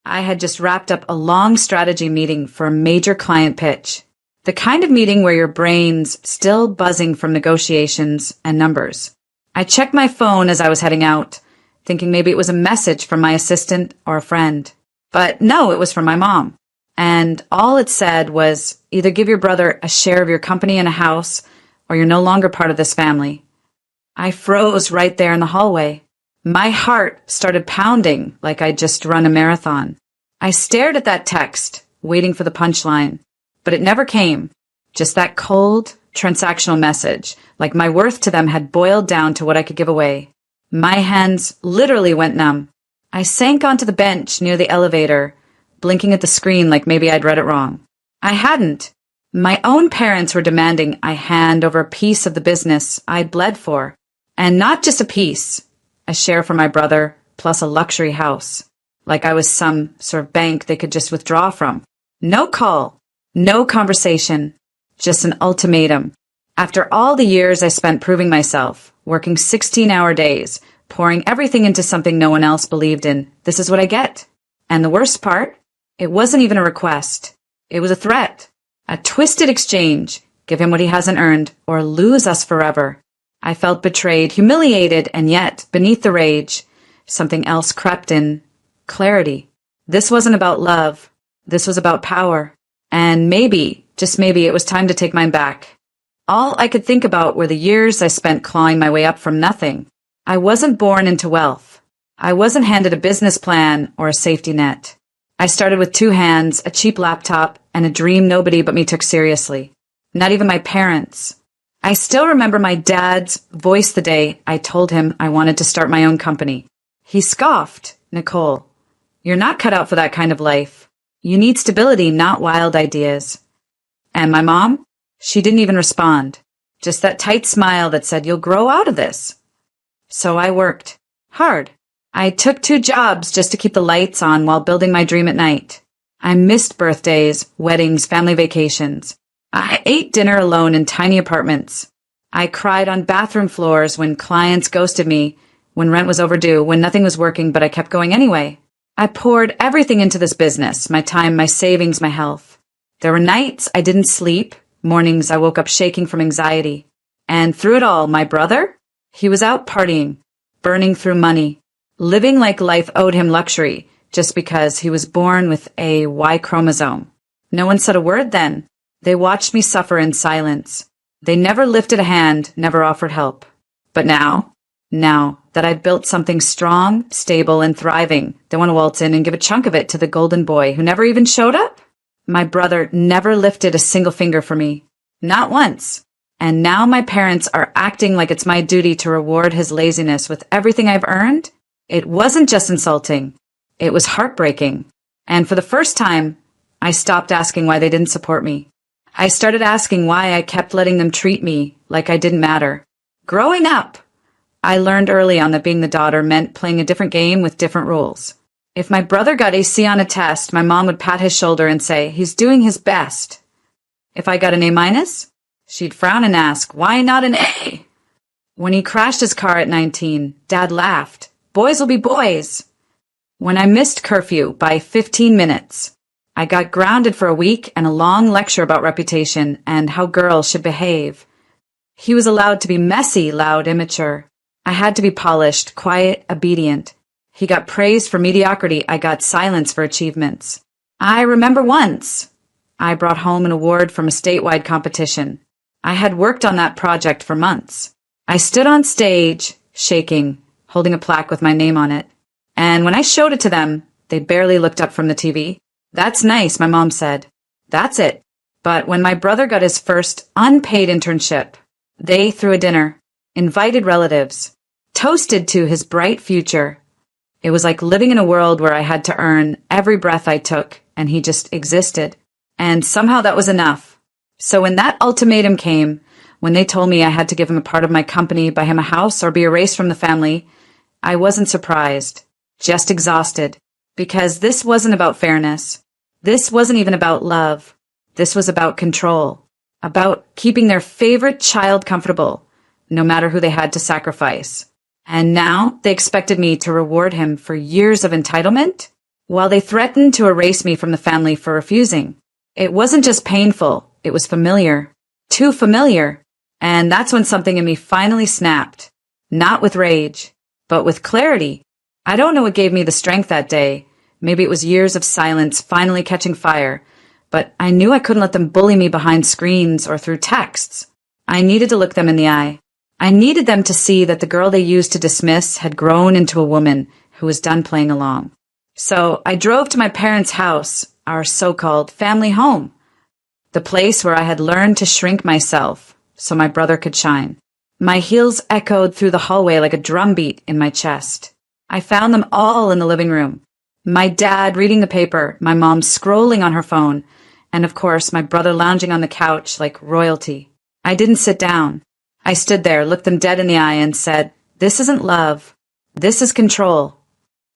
I had just wrapped up a long strategy meeting for a major client pitch. The kind of meeting where your brain's still buzzing from negotiations and numbers. I checked my phone as I was heading out, thinking maybe it was a message from my assistant or a friend. But no, it was from my mom. And all it said was, either give your brother a share of your company and a house, or you're no longer part of this family. I froze right there in the hallway. My heart started pounding like I'd just run a marathon. I stared at that text, waiting for the punchline, but it never came. Just that cold, transactional message, like my worth to them had boiled down to what I could give away. My hands literally went numb. I sank onto the bench near the elevator, blinking at the screen like maybe I'd read it wrong. I hadn't. My own parents were demanding I hand over a piece of the business I bled for. And not just a piece, a share for my brother, plus a luxury house. Like I was some sort of bank they could just withdraw from. No call, no conversation, just an ultimatum. After all the years I spent proving myself, working 16-hour days, pouring everything into something no one else believed in, this is what I get. And the worst part? It wasn't even a request. It was a threat. A twisted exchange. Give him what he hasn't earned, or lose us forever. I felt betrayed, humiliated, and yet, beneath the rage, something else crept in. Clarity. This wasn't about love. This was about power. And maybe, just maybe, it was time to take mine back. All I could think about were the years I spent clawing my way up from nothing. I wasn't born into wealth. I wasn't handed a business plan or a safety net. I started with 2 hands, a cheap laptop, and a dream nobody but me took seriously. Not even my parents. I still remember my dad's voice the day I told him I wanted to start my own company. He scoffed, "Nicole, you're not cut out for that kind of life. You need stability, not wild ideas." And my mom? She didn't even respond. Just that tight smile that said, "You'll grow out of this." So I worked. Hard. I took 2 jobs just to keep the lights on while building my dream at night. I missed birthdays, weddings, family vacations. I ate dinner alone in tiny apartments. I cried on bathroom floors when clients ghosted me, when rent was overdue, when nothing was working, but I kept going anyway. I poured everything into this business, my time, my savings, my health. There were nights I didn't sleep, mornings I woke up shaking from anxiety. And through it all, my brother? He was out partying, burning through money, living like life owed him luxury, just because he was born with a Y chromosome. No one said a word then. They watched me suffer in silence. They never lifted a hand, never offered help. But now that I've built something strong, stable, and thriving, they want to waltz in and give a chunk of it to the golden boy who never even showed up? My brother never lifted a single finger for me. Not once. And now my parents are acting like it's my duty to reward his laziness with everything I've earned? It wasn't just insulting. It was heartbreaking. And for the first time, I stopped asking why they didn't support me. I started asking why I kept letting them treat me like I didn't matter. Growing up, I learned early on that being the daughter meant playing a different game with different rules. If my brother got a C on a test, my mom would pat his shoulder and say, "He's doing his best." If I got an A-, she'd frown and ask, "Why not an A?" When he crashed his car at 19, Dad laughed. "Boys will be boys." When I missed curfew by 15 minutes, I got grounded for a week and a long lecture about reputation and how girls should behave. He was allowed to be messy, loud, immature. I had to be polished, quiet, obedient. He got praised for mediocrity. I got silence for achievements. I remember once I brought home an award from a statewide competition. I had worked on that project for months. I stood on stage, shaking, holding a plaque with my name on it. And when I showed it to them, they barely looked up from the TV. "That's nice," my mom said. That's it. But when my brother got his first unpaid internship, they threw a dinner, invited relatives, toasted to his bright future. It was like living in a world where I had to earn every breath I took, and he just existed. And somehow that was enough. So when that ultimatum came, when they told me I had to give him a part of my company, buy him a house, or be erased from the family, I wasn't surprised, just exhausted. Because this wasn't about fairness. This wasn't even about love. This was about control. About keeping their favorite child comfortable, no matter who they had to sacrifice. And now they expected me to reward him for years of entitlement? while they threatened to erase me from the family for refusing. It wasn't just painful, it was familiar. Too familiar. And that's when something in me finally snapped. Not with rage, but with clarity. I don't know what gave me the strength that day. Maybe it was years of silence finally catching fire. But I knew I couldn't let them bully me behind screens or through texts. I needed to look them in the eye. I needed them to see that the girl they used to dismiss had grown into a woman who was done playing along. So I drove to my parents' house, our so-called family home, the place where I had learned to shrink myself so my brother could shine. My heels echoed through the hallway like a drumbeat in my chest. I found them all in the living room. My dad reading the paper, my mom scrolling on her phone, and of course my brother lounging on the couch like royalty. I didn't sit down. I stood there, looked them dead in the eye, and said, "This isn't love. This is control."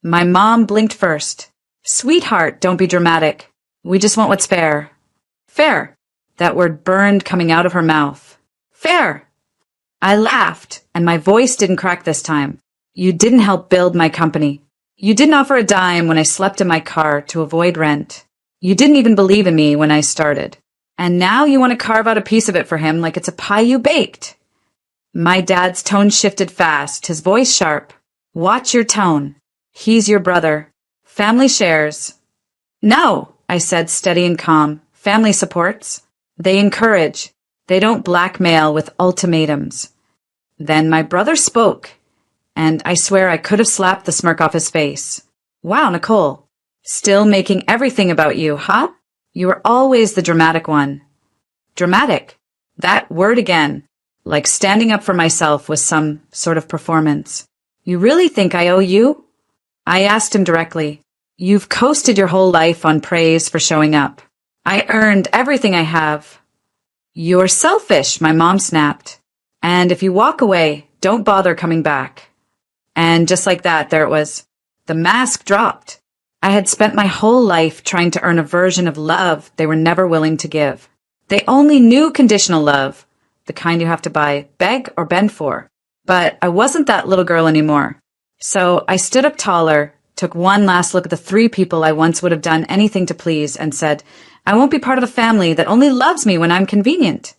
My mom blinked first. "Sweetheart, don't be dramatic. We just want what's fair." Fair. That word burned coming out of her mouth. Fair. I laughed, and my voice didn't crack this time. "You didn't help build my company. You didn't offer a dime when I slept in my car to avoid rent. You didn't even believe in me when I started. And now you want to carve out a piece of it for him like it's a pie you baked." My dad's tone shifted fast, his voice sharp. "Watch your tone. He's your brother. Family shares." "No," I said, steady and calm. "Family supports. They encourage. They don't blackmail with ultimatums." Then my brother spoke, and I swear I could have slapped the smirk off his face. "Wow, Nicole. Still making everything about you, huh? You were always the dramatic one." Dramatic. That word again. Like standing up for myself was some sort of performance. "You really think I owe you?" I asked him directly. "You've coasted your whole life on praise for showing up. I earned everything I have." "You're selfish," my mom snapped. "And if you walk away, don't bother coming back." And just like that, there it was. The mask dropped. I had spent my whole life trying to earn a version of love they were never willing to give. They only knew conditional love, the kind you have to buy, beg, or bend for. But I wasn't that little girl anymore. So I stood up taller, took one last look at the 3 people I once would have done anything to please, and said, "I won't be part of a family that only loves me when I'm convenient."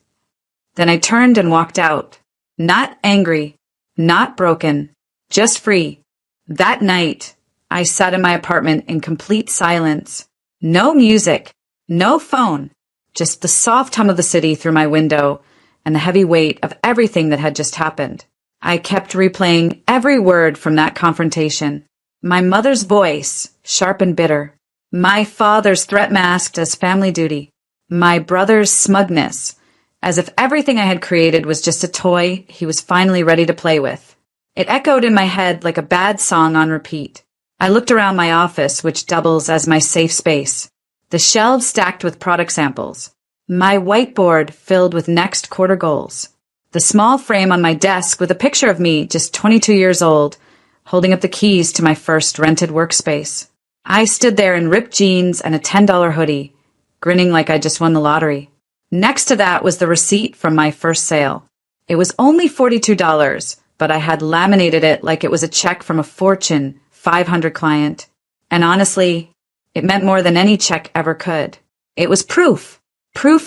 Then I turned and walked out. Not angry, not broken, just free. That night, I sat in my apartment in complete silence. No music, no phone, just the soft hum of the city through my window and the heavy weight of everything that had just happened. I kept replaying every word from that confrontation. My mother's voice, sharp and bitter. My father's threat masked as family duty. My brother's smugness, as if everything I had created was just a toy he was finally ready to play with. It echoed in my head like a bad song on repeat. I looked around my office, which doubles as my safe space. The shelves stacked with product samples. My whiteboard filled with next quarter goals. The small frame on my desk with a picture of me, just 22 years old, holding up the keys to my first rented workspace. I stood there in ripped jeans and a $10 hoodie, grinning like I just won the lottery. Next to that was the receipt from my first sale. It was only $42, but I had laminated it like it was a check from a Fortune 500 client. And honestly, it meant more than any check ever could. It was proof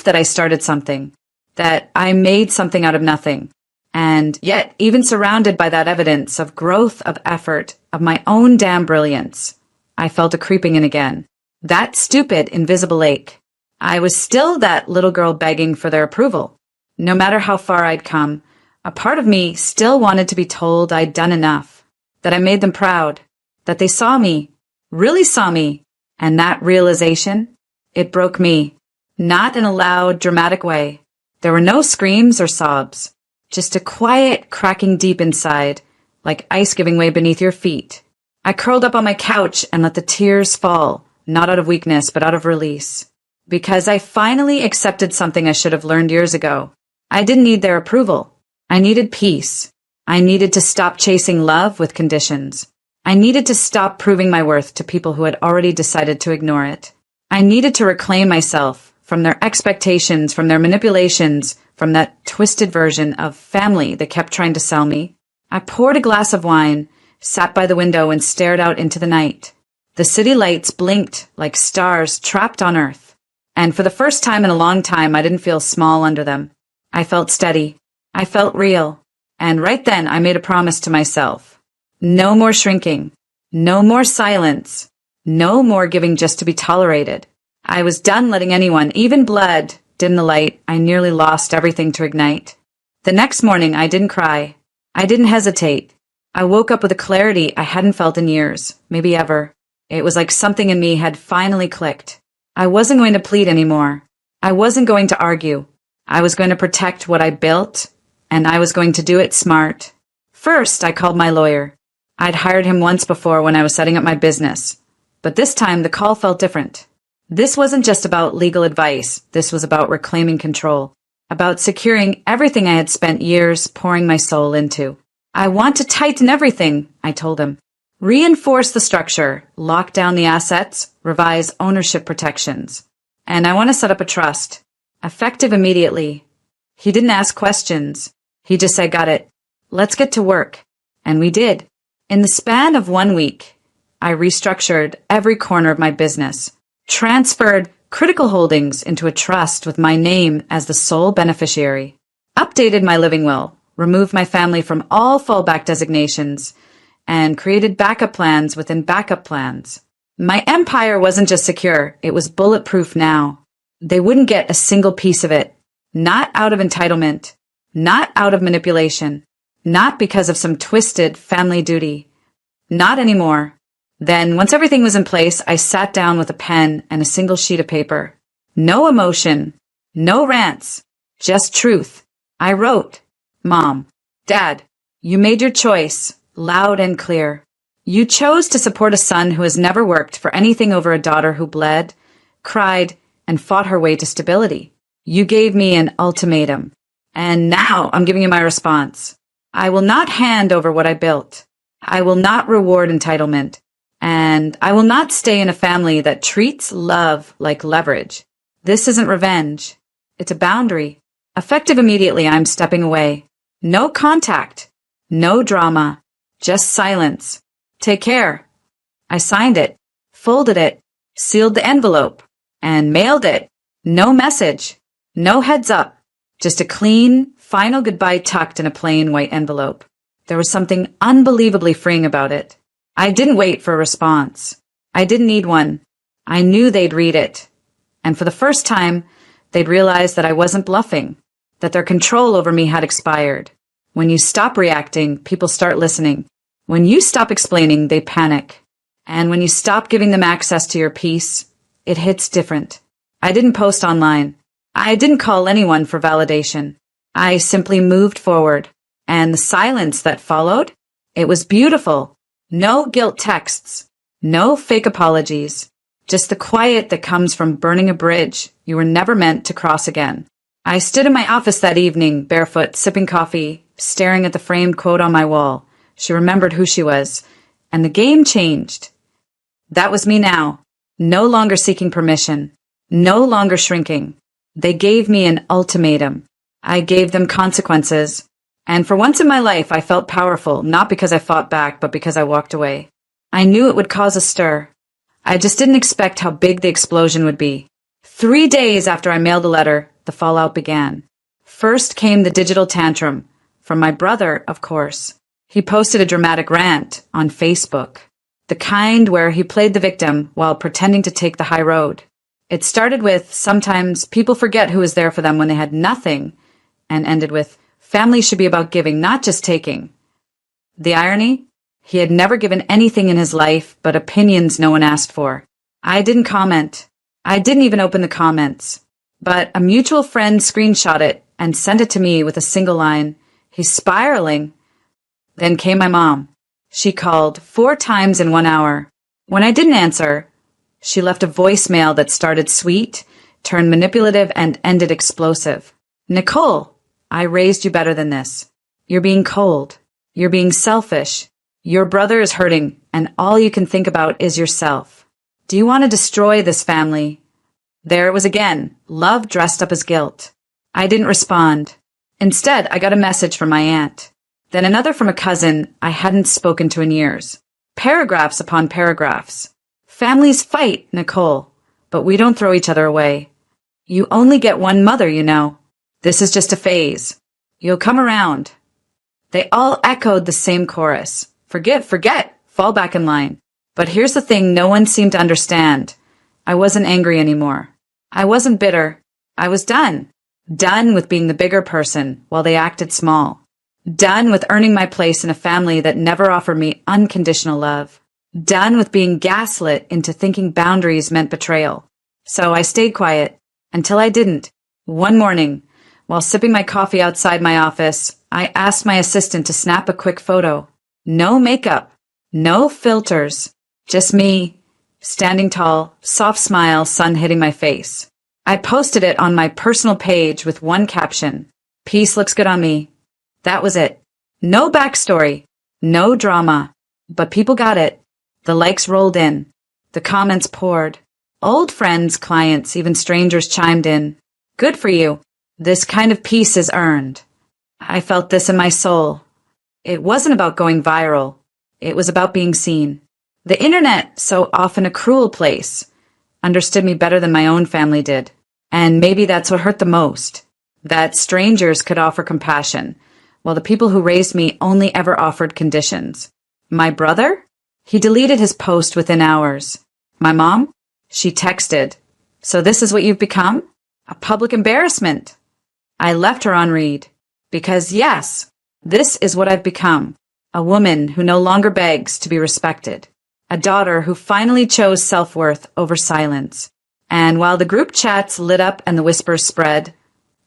that I started something, that I made something out of nothing. And yet, even surrounded by that evidence of growth, of effort, of my own damn brilliance, I felt it creeping in again. That stupid, invisible ache. I was still that little girl begging for their approval. No matter how far I'd come, a part of me still wanted to be told I'd done enough, that I made them proud, that they saw me, really saw me, and that realization, it broke me, not in a loud, dramatic way. There were no screams or sobs, just a quiet cracking deep inside, like ice giving way beneath your feet. I curled up on my couch and let the tears fall, not out of weakness, but out of release. Because I finally accepted something I should have learned years ago. I didn't need their approval. I needed peace. I needed to stop chasing love with conditions. I needed to stop proving my worth to people who had already decided to ignore it. I needed to reclaim myself from their expectations, from their manipulations, from that twisted version of family that kept trying to sell me. I poured a glass of wine, sat by the window, and stared out into the night. The city lights blinked like stars trapped on Earth. And for the first time in a long time, I didn't feel small under them. I felt steady. I felt real. And right then, I made a promise to myself. No more shrinking. No more silence. No more giving just to be tolerated. I was done letting anyone, even blood, dim the light. I nearly lost everything to ignite. The next morning, I didn't cry. I didn't hesitate. I woke up with a clarity I hadn't felt in years, maybe ever. It was like something in me had finally clicked. I wasn't going to plead anymore. I wasn't going to argue. I was going to protect what I built, and I was going to do it smart. First, I called my lawyer. I'd hired him once before when I was setting up my business, but this time the call felt different. This wasn't just about legal advice. This was about reclaiming control, about securing everything I had spent years pouring my soul into. I want to tighten everything, I told him. Reinforce the structure, lock down the assets, revise ownership protections. And I want to set up a trust, effective immediately. He didn't ask questions. He just said, got it. Let's get to work. And we did. In the span of 1 week, I restructured every corner of my business, transferred critical holdings into a trust with my name as the sole beneficiary, updated my living will, removed my family from all fallback designations, and created backup plans within backup plans. My empire wasn't just secure, it was bulletproof now. They wouldn't get a single piece of it, not out of entitlement, not out of manipulation, not because of some twisted family duty. Not anymore. Then, once everything was in place, I sat down with a pen and a single sheet of paper. No emotion, no rants, just truth. I wrote, Mom, Dad, you made your choice, loud and clear. You chose to support a son who has never worked for anything over a daughter who bled, cried, and fought her way to stability. You gave me an ultimatum. And now I'm giving you my response. I will not hand over what I built. I will not reward entitlement. And I will not stay in a family that treats love like leverage. This isn't revenge. It's a boundary. Effective immediately, I'm stepping away. No contact. No drama. Just silence. Take care. I signed it, folded it, sealed the envelope, and mailed it. No message. No heads up. Just a clean, final goodbye tucked in a plain white envelope. There was something unbelievably freeing about it. I didn't wait for a response. I didn't need one. I knew they'd read it. And for the first time, they'd realize that I wasn't bluffing, that their control over me had expired. When you stop reacting, people start listening. When you stop explaining, they panic. And when you stop giving them access to your peace, it hits different. I didn't post online. I didn't call anyone for validation. I simply moved forward. And the silence that followed, it was beautiful. No guilt texts. No fake apologies. Just the quiet that comes from burning a bridge you were never meant to cross again. I stood in my office that evening, barefoot, sipping coffee, staring at the framed quote on my wall. She remembered who she was, and the game changed. That was me now, no longer seeking permission, no longer shrinking. They gave me an ultimatum. I gave them consequences. And for once in my life, I felt powerful, not because I fought back, but because I walked away. I knew it would cause a stir. I just didn't expect how big the explosion would be. 3 days after I mailed the letter, the fallout began. First came the digital tantrum, from my brother, of course. He posted a dramatic rant on Facebook, the kind where he played the victim while pretending to take the high road. It started with, sometimes people forget who was there for them when they had nothing, and ended with, family should be about giving, not just taking. The irony? He had never given anything in his life but opinions no one asked for. I didn't comment. I didn't even open the comments. But a mutual friend screenshot it and sent it to me with a single line, "He's spiraling." Then came my mom. She called 4 times in 1 hour. When I didn't answer, she left a voicemail that started sweet, turned manipulative, and ended explosive. "Nicole, I raised you better than this. You're being cold. You're being selfish. Your brother is hurting, and all you can think about is yourself. Do you want to destroy this family?" There it was again, love dressed up as guilt. I didn't respond. Instead, I got a message from my aunt. Then another from a cousin I hadn't spoken to in years. Paragraphs upon paragraphs. Families fight, Nicole, but we don't throw each other away. You only get one mother, you know. This is just a phase. You'll come around. They all echoed the same chorus. Forget, fall back in line. But here's the thing no one seemed to understand. I wasn't angry anymore. I wasn't bitter. I was done. Done with being the bigger person while they acted small. Done with earning my place in a family that never offered me unconditional love. Done with being gaslit into thinking boundaries meant betrayal. So I stayed quiet until I didn't. One morning, while sipping my coffee outside my office, I asked my assistant to snap a quick photo. No makeup, no filters, just me, standing tall, soft smile, sun hitting my face. I posted it on my personal page with one caption, "Peace looks good on me." That was it. No backstory, no drama, but people got it. The likes rolled in. The comments poured. Old friends, clients, even strangers chimed in. Good for you. This kind of peace is earned. I felt this in my soul. It wasn't about going viral. It was about being seen. The internet, so often a cruel place, understood me better than my own family did. And maybe that's what hurt the most. That strangers could offer compassion, while the people who raised me only ever offered conditions. My brother? He deleted his post within hours. My mom? She texted, "So this is what you've become? A public embarrassment." I left her on read. Because yes, this is what I've become. A woman who no longer begs to be respected. A daughter who finally chose self-worth over silence. And while the group chats lit up and the whispers spread,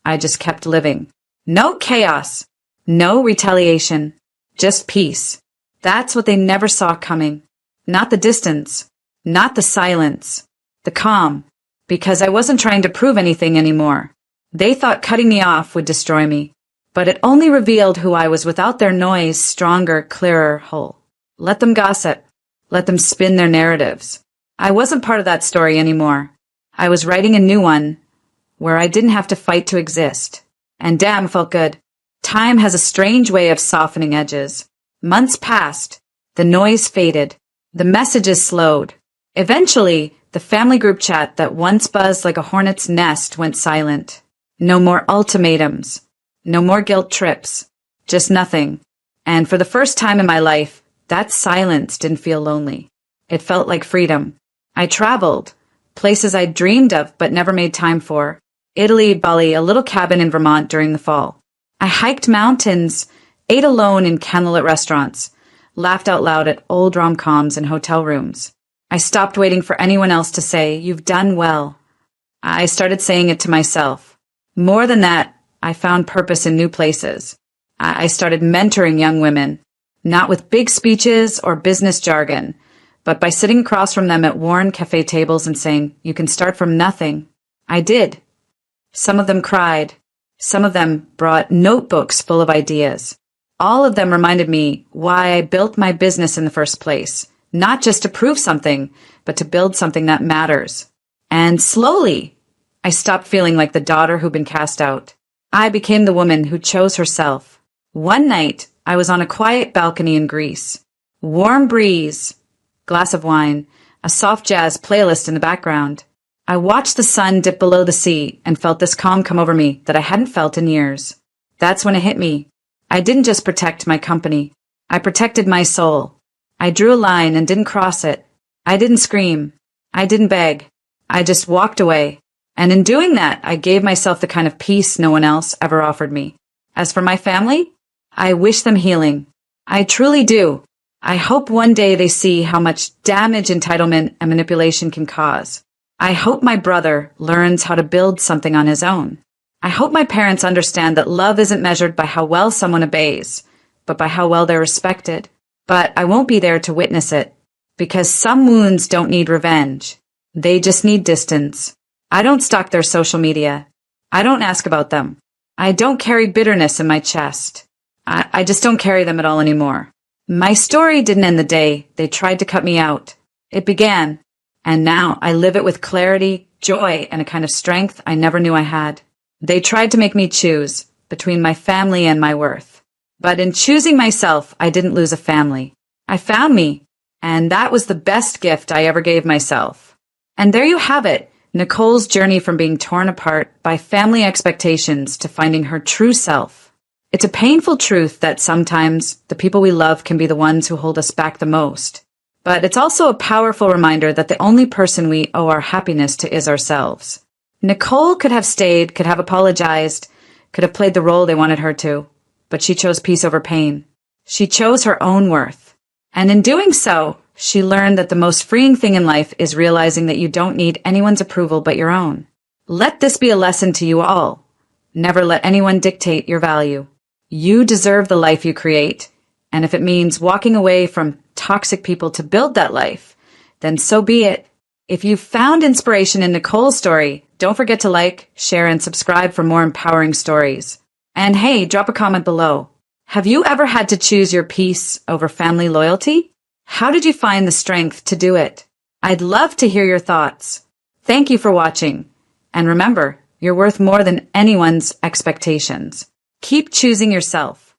I just kept living. No chaos. No retaliation. Just peace. That's what they never saw coming. Not the distance. Not the silence. The calm. Because I wasn't trying to prove anything anymore. They thought cutting me off would destroy me. But it only revealed who I was without their noise, stronger, clearer whole. Let them gossip. Let them spin their narratives. I wasn't part of that story anymore. I was writing a new one, where I didn't have to fight to exist. And damn, felt good. Time has a strange way of softening edges. Months passed. The noise faded. The messages slowed. Eventually, the family group chat that once buzzed like a hornet's nest went silent. No more ultimatums. No more guilt trips. Just nothing. And for the first time in my life, that silence didn't feel lonely. It felt like freedom. I traveled. Places I dreamed of but never made time for. Italy, Bali, a little cabin in Vermont during the fall. I hiked mountains, ate alone in candlelit restaurants, laughed out loud at old rom-coms in hotel rooms. I stopped waiting for anyone else to say, "You've done well." I started saying it to myself. More than that, I found purpose in new places. I started mentoring young women, not with big speeches or business jargon, but by sitting across from them at worn cafe tables and saying, "You can start from nothing." I did. Some of them cried. Some of them brought notebooks full of ideas. All of them reminded me why I built my business in the first place, not just to prove something, but to build something that matters. And slowly, I stopped feeling like the daughter who'd been cast out. I became the woman who chose herself. One night, I was on a quiet balcony in Greece. Warm breeze, glass of wine, a soft jazz playlist in the background. I watched the sun dip below the sea and felt this calm come over me that I hadn't felt in years. That's when it hit me. I didn't just protect my company. I protected my soul. I drew a line and didn't cross it. I didn't scream. I didn't beg. I just walked away. And in doing that, I gave myself the kind of peace no one else ever offered me. As for my family, I wish them healing. I truly do. I hope one day they see how much damage entitlement and manipulation can cause. I hope my brother learns how to build something on his own. I hope my parents understand that love isn't measured by how well someone obeys, but by how well they're respected. But I won't be there to witness it, because some wounds don't need revenge. They just need distance. I don't stalk their social media. I don't ask about them. I don't carry bitterness in my chest. I just don't carry them at all anymore. My story didn't end the day they tried to cut me out. It began, and now I live it with clarity, joy, and a kind of strength I never knew I had. They tried to make me choose between my family and my worth. But in choosing myself, I didn't lose a family. I found me, And that was the best gift I ever gave myself. And there you have it, Nicole's journey from being torn apart by family expectations to finding her true self. It's a painful truth that sometimes the people we love can be the ones who hold us back the most. But it's also a powerful reminder that the only person we owe our happiness to is ourselves. Nicole could have stayed, could have apologized, could have played the role they wanted her to, but she chose peace over pain. She chose her own worth. And in doing so, she learned that the most freeing thing in life is realizing that you don't need anyone's approval but your own. Let this be a lesson to you all. Never let anyone dictate your value. You deserve the life you create, and if it means walking away from toxic people to build that life, then so be it. If you found inspiration in Nicole's story, don't forget to like, share, and subscribe for more empowering stories. And hey, drop a comment below. Have you ever had to choose your peace over family loyalty? How did you find the strength to do it? I'd love to hear your thoughts. Thank you for watching. And remember, you're worth more than anyone's expectations. Keep choosing yourself.